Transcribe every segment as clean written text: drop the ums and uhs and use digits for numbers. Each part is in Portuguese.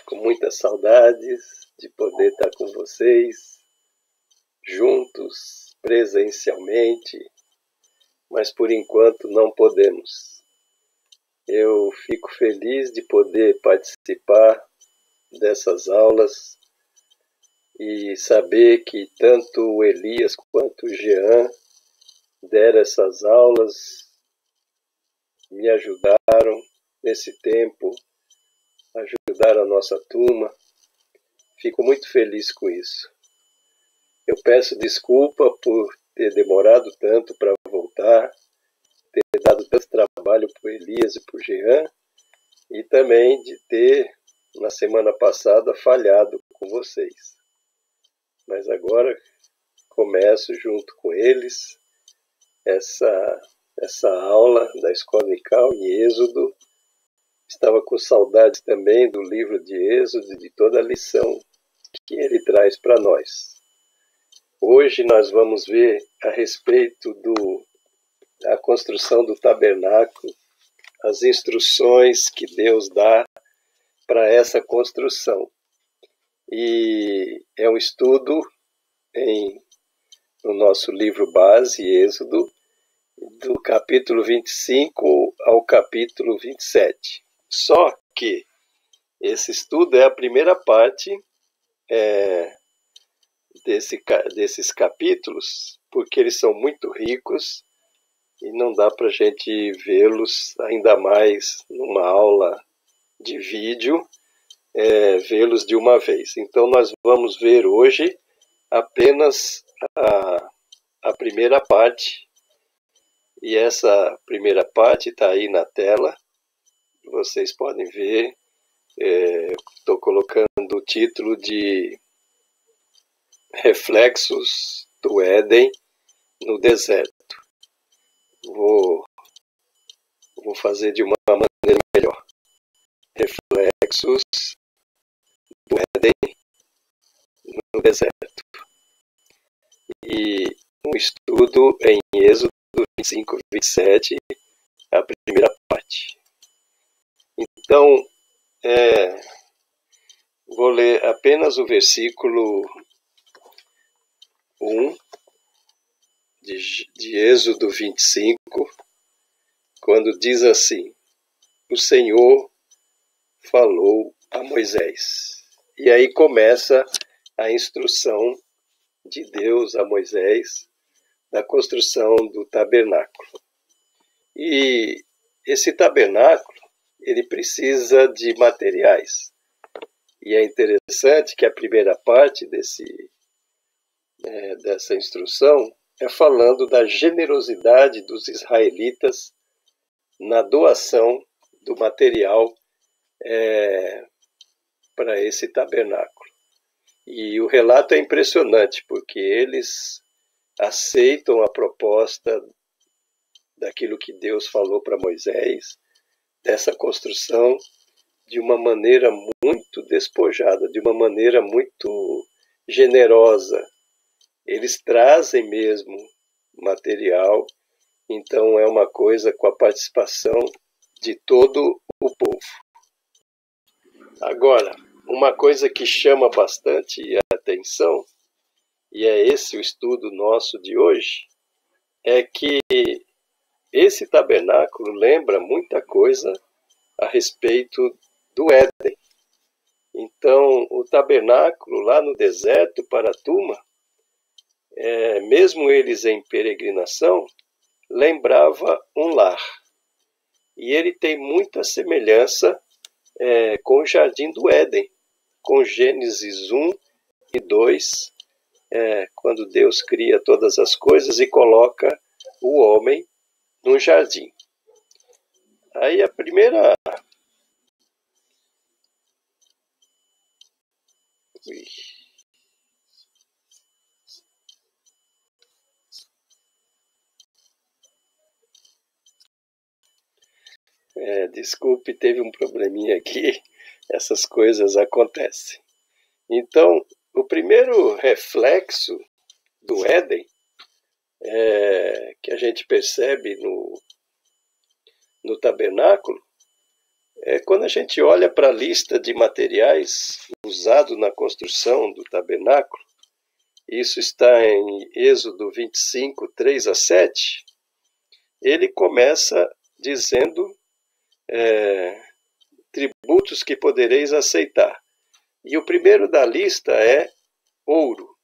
com muitas saudades de poder estar com vocês, juntos, presencialmente, mas por enquanto não podemos. Eu fico feliz de poder participar dessas aulas e saber que tanto o Elias quanto o Jean deram essas aulas, me ajudaram nesse tempo, ajudaram a nossa turma. Fico muito feliz com isso. Eu peço desculpa por ter demorado tanto para voltar, ter dado tanto trabalho para o Elias e para o Jean, e também de ter, na semana passada, falhado com vocês. Mas agora começo junto com eles essa aula da Escola Dominical em Êxodo. Estava com saudades também do livro de Êxodo e de toda a lição que ele traz para nós. Hoje nós vamos ver a respeito da construção do tabernáculo, as instruções que Deus dá para essa construção. E é um estudo no nosso livro base, Êxodo, do capítulo 25 ao capítulo 27. Só que esse estudo é a primeira parte desses capítulos, porque eles são muito ricos e não dá para a gente vê-los, ainda mais numa aula de vídeo, vê-los de uma vez. Então nós vamos ver hoje apenas a primeira parte, e essa primeira parte está aí na tela, vocês podem ver. Estou colocando o título de Reflexos do Éden no Deserto. Vou fazer de uma maneira melhor. Reflexos do Éden no Deserto. E um estudo em Êxodo 25, 27, a primeira parte. Então, vou ler apenas o versículo 1 de Êxodo 25, quando diz assim: o Senhor falou a Moisés. E aí começa a instrução de Deus a Moisés da construção do tabernáculo. E esse tabernáculo, ele precisa de materiais. E é interessante que a primeira parte dessa instrução é falando da generosidade dos israelitas na doação do material para esse tabernáculo. E o relato é impressionante, porque eles aceitam a proposta daquilo que Deus falou para Moisés, dessa construção, de uma maneira muito despojada, de uma maneira muito generosa. Eles trazem mesmo material, então é uma coisa com a participação de todo o povo. Agora, uma coisa que chama bastante a atenção, e é esse o estudo nosso de hoje, é que esse tabernáculo lembra muita coisa a respeito do Éden. Então, o tabernáculo lá no deserto para a turma, mesmo eles em peregrinação, lembrava um lar. E ele tem muita semelhança com o Jardim do Éden, com Gênesis 1 e 2, quando Deus cria todas as coisas e coloca o homem num jardim. Aí a primeira... desculpe, teve um probleminha aqui, essas coisas acontecem. Então, o primeiro reflexo do Éden, que a gente percebe no tabernáculo, Quando a gente olha para a lista de materiais usados na construção do tabernáculo, isso está em Êxodo 25, 3 a 7, ele começa dizendo tributos que podereis aceitar. E o primeiro da lista é ouro.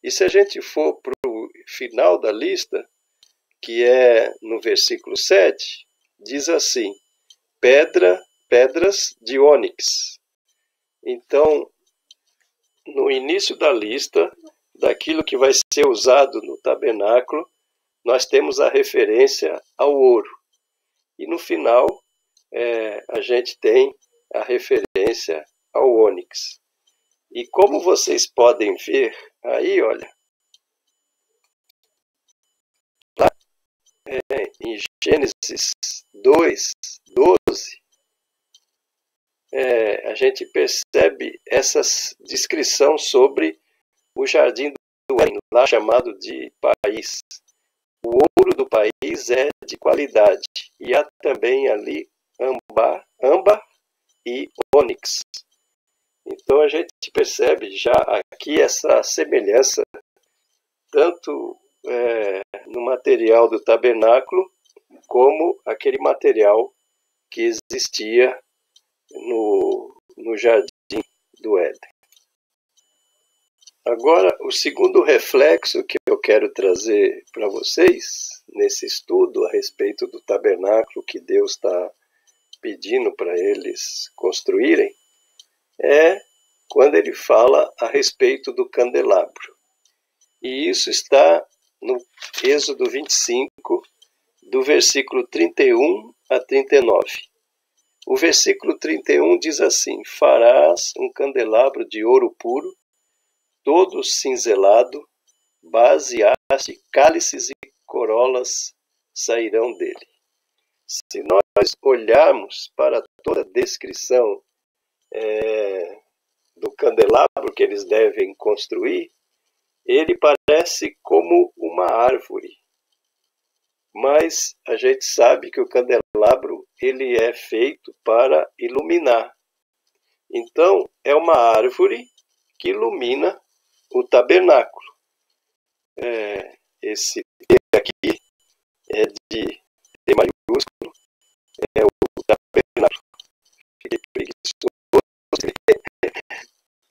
E se a gente for para o final da lista, que é no versículo 7, diz assim: pedras de ônix. Então, no início da lista, daquilo que vai ser usado no tabernáculo, nós temos a referência ao ouro. E no final, a gente tem a referência ao ônix. E como vocês podem ver aí, olha, lá em Gênesis 2, 12, a gente percebe essa descrição sobre o jardim do Éden, lá chamado de país. O ouro do país é de qualidade. E há também ali âmbar e ônix. Então a gente percebe já aqui essa semelhança, tanto no material do tabernáculo, como aquele material que existia no jardim do Éden. Agora, o segundo reflexo que eu quero trazer para vocês, nesse estudo a respeito do tabernáculo que Deus está pedindo para eles construírem, é quando ele fala a respeito do candelabro. E isso está no Êxodo 25, do versículo 31 a 39. O versículo 31 diz assim: farás um candelabro de ouro puro, todo cinzelado, base, haste, cálices e corolas sairão dele. Se nós olharmos para toda a descrição do candelabro que eles devem construir, ele parece como uma árvore. Mas a gente sabe que o candelabro ele é feito para iluminar. Então, é uma árvore que ilumina o tabernáculo. Esse T aqui é de T maiúsculo, é o tabernáculo. Fiquei preguiçoso,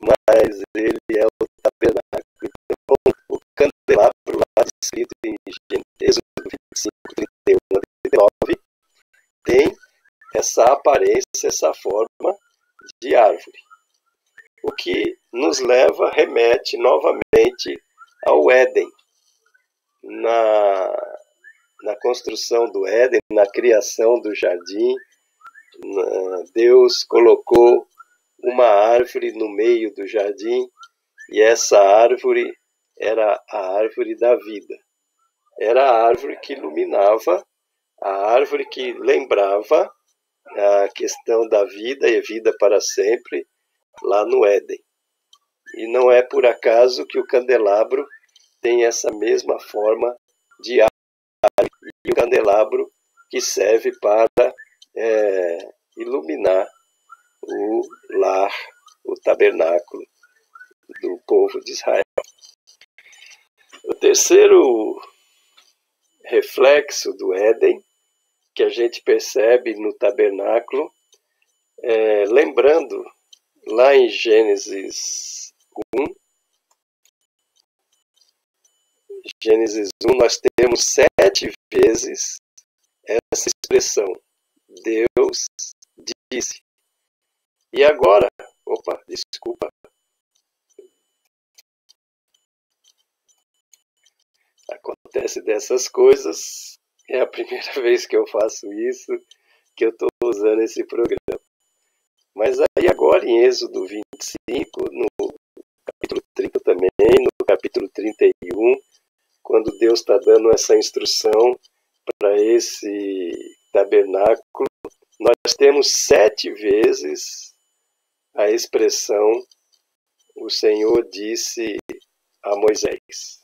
mas ele é o tabernáculo. Então, o candelabro lá descrito em Êxodo 25, 31 a 39, tem essa aparência, essa forma de árvore. O que nos remete novamente ao Éden. Na construção do Éden, na criação do jardim, Deus colocou uma árvore no meio do jardim, e essa árvore era a árvore da vida. Era a árvore que iluminava, a árvore que lembrava a questão da vida e vida para sempre lá no Éden. E não é por acaso que o candelabro tem essa mesma forma de árvore, e o candelabro que serve para iluminar o lar, o tabernáculo do povo de Israel. O terceiro reflexo do Éden que a gente percebe no tabernáculo, lembrando lá em Gênesis 1, nós temos 7 vezes essa expressão: Deus disse. E agora, desculpa, acontece dessas coisas, é a primeira vez que eu faço isso, que eu estou usando esse programa. Mas aí agora em Êxodo 25, no capítulo 30 também, no capítulo 31, quando Deus está dando essa instrução para esse tabernáculo, nós temos 7 vezes a expressão o Senhor disse a Moisés.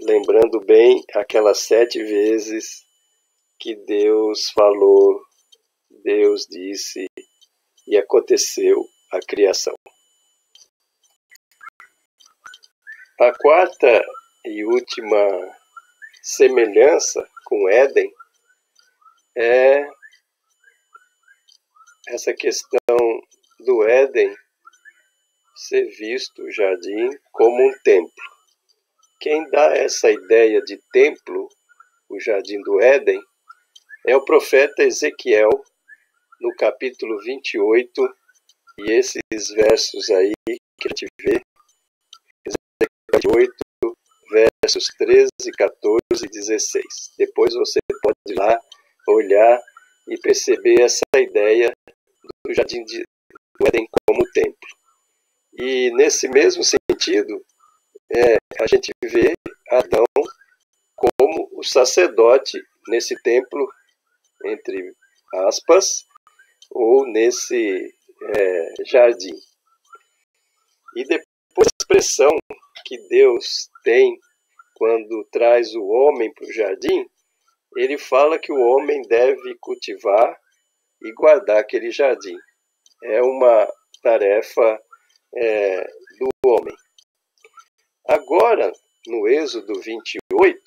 Lembrando bem aquelas 7 vezes que Deus falou, Deus disse e aconteceu a criação. A quarta e última semelhança com Éden é essa questão do Éden ser visto, o jardim, como um templo. Quem dá essa ideia de templo, o jardim do Éden, é o profeta Ezequiel, no capítulo 28, e esses versos aí que a gente vê, Ezequiel 28, versos 13, 14 e 16. Depois você pode ir lá, olhar e perceber essa ideia do jardim do Éden como templo. E nesse mesmo sentido, a gente vê Adão como o sacerdote nesse templo, entre aspas, ou nesse jardim. E depois a expressão que Deus tem quando traz o homem para o jardim, ele fala que o homem deve cultivar e guardar aquele jardim. É uma tarefa do homem. Agora, no Êxodo 28,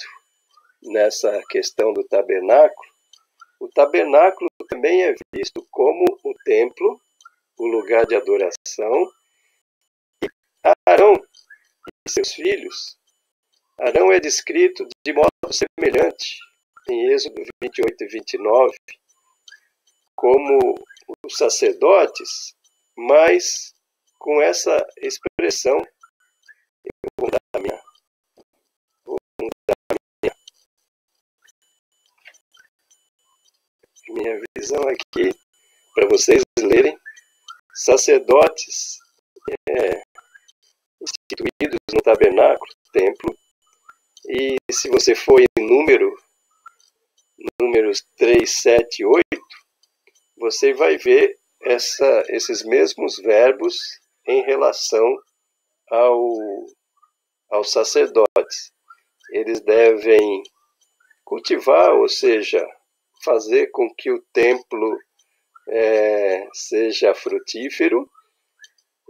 nessa questão do tabernáculo, o tabernáculo também é visto como o templo, o lugar de adoração. E Arão e seus filhos, Arão é descrito de modo semelhante em Êxodo 28 e 29, como os sacerdotes, mas com essa expressão, vou mudar minha visão aqui, para vocês lerem, sacerdotes instituídos no tabernáculo, templo, e se você for em números 3, 7 e 8, você vai ver esses mesmos verbos em relação aos sacerdotes. Eles devem cultivar, ou seja, fazer com que o templo seja frutífero,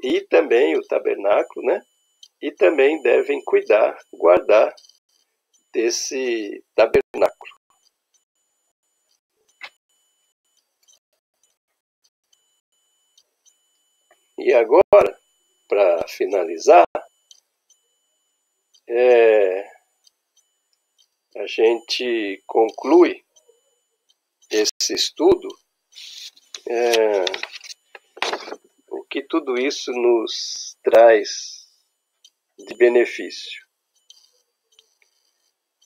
e também o tabernáculo, né? E também devem cuidar, guardar desse tabernáculo. E agora, para finalizar, a gente conclui esse estudo, o que tudo isso nos traz de benefício.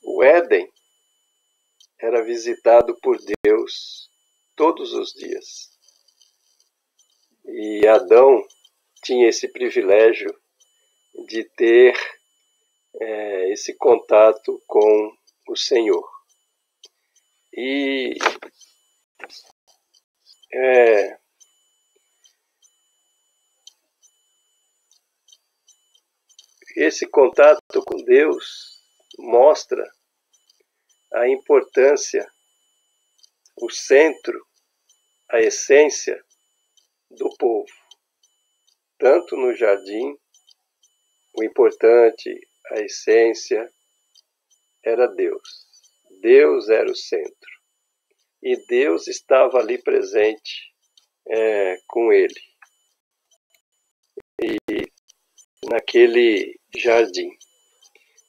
O Éden era visitado por Deus todos os dias. E Adão tinha esse privilégio de ter esse contato com o Senhor. E esse contato com Deus mostra a importância, o centro, a essência do povo. Tanto no jardim, o importante, a essência, era Deus. Deus era o centro. E Deus estava ali presente com ele. E naquele jardim.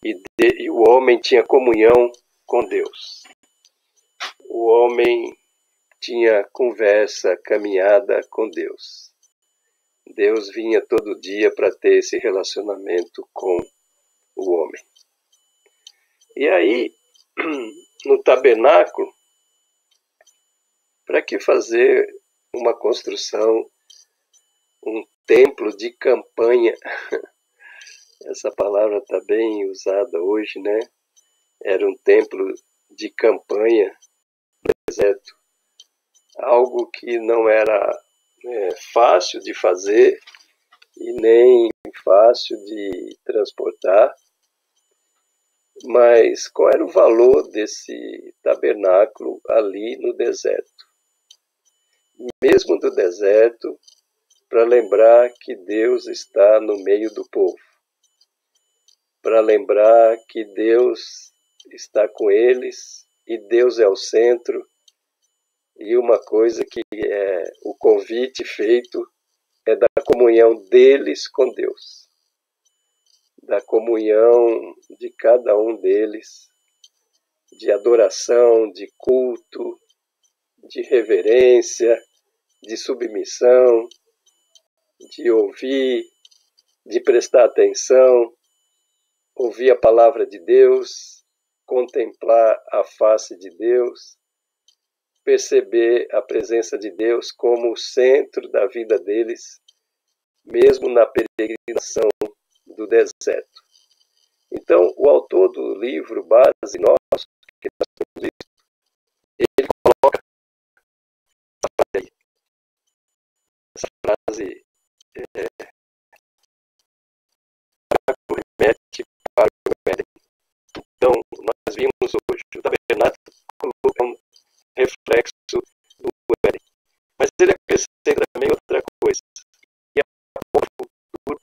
E o homem tinha comunhão com Deus. O homem tinha conversa, caminhada com Deus. Deus vinha todo dia para ter esse relacionamento com o homem. E aí, no tabernáculo, para que fazer uma construção, um templo de campanha? Essa palavra está bem usada hoje, né? Era um templo de campanha no deserto. Algo que não era fácil de fazer e nem fácil de transportar. Mas qual era o valor desse tabernáculo ali no deserto? mesmo do deserto, para lembrar que Deus está no meio do povo, para lembrar que Deus está com eles e Deus é o centro. E uma coisa que é o convite feito é da comunhão deles com Deus, da comunhão de cada um deles, de adoração, de culto, de reverência, de submissão, de ouvir, de prestar atenção, ouvir a palavra de Deus, contemplar a face de Deus, perceber a presença de Deus como o centro da vida deles, mesmo na peregrinação do deserto. Então, o autor do livro Base Nosso, que nós temos visto, ele coloca essa frase remete para o Éden. Então, nós vimos hoje o tabernáculo é um reflexo do Éden. Mas ele acrescenta também outra coisa, que é o futuro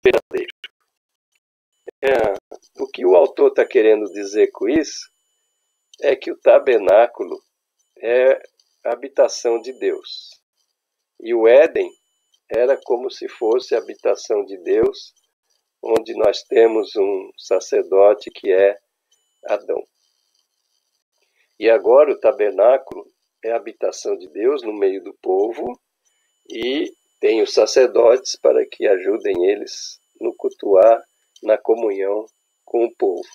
verdadeiro. O que o autor está querendo dizer com isso é que o tabernáculo é a habitação de Deus. E o Éden era como se fosse a habitação de Deus, onde nós temos um sacerdote que é Adão. E agora o tabernáculo é a habitação de Deus no meio do povo e tem os sacerdotes para que ajudem eles no cultuar, na comunhão com o povo.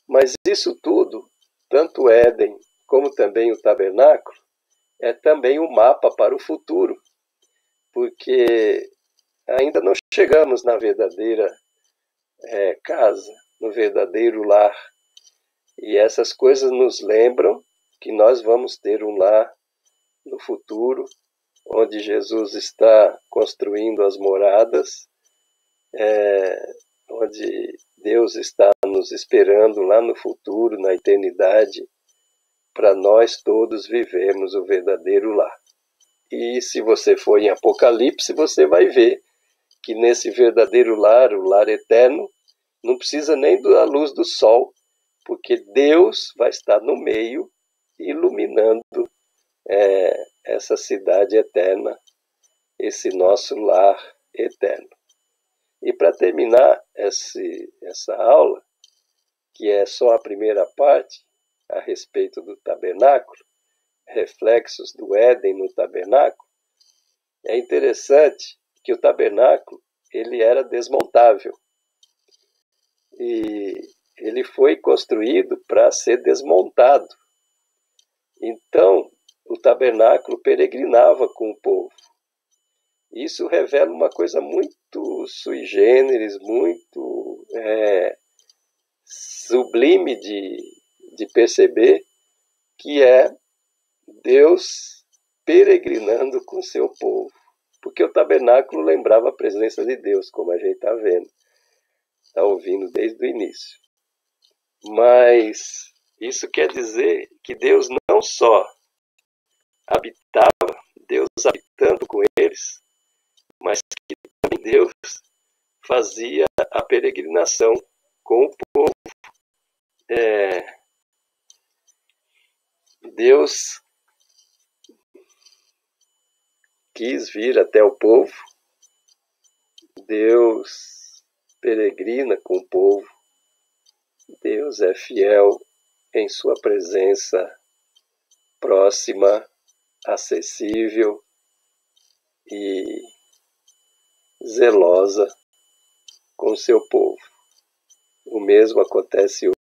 Mas isso tudo, tanto o Éden como também o tabernáculo, é também um mapa para o futuro, porque ainda não chegamos na verdadeira casa, no verdadeiro lar. E essas coisas nos lembram que nós vamos ter um lar no futuro, onde Jesus está construindo as moradas, onde Deus está nos esperando lá no futuro, na eternidade, para nós todos vivermos o verdadeiro lar. E se você for em Apocalipse, você vai ver que nesse verdadeiro lar, o lar eterno, não precisa nem da luz do sol, porque Deus vai estar no meio, iluminando essa cidade eterna, esse nosso lar eterno. E para terminar essa aula, que é só a primeira parte, a respeito do tabernáculo, reflexos do Éden no tabernáculo, é interessante que o tabernáculo ele era desmontável. E ele foi construído para ser desmontado. Então, o tabernáculo peregrinava com o povo. Isso revela uma coisa muito sui generis, muito sublime de perceber, que é Deus peregrinando com seu povo. Porque o tabernáculo lembrava a presença de Deus, como a gente está vendo, está ouvindo desde o início. Mas isso quer dizer que Deus não só habitava, Deus habitando com eles, mas que também Deus fazia a peregrinação com o povo. Deus quis vir até o povo, Deus peregrina com o povo, Deus é fiel em sua presença próxima, acessível e zelosa com seu povo. O mesmo acontece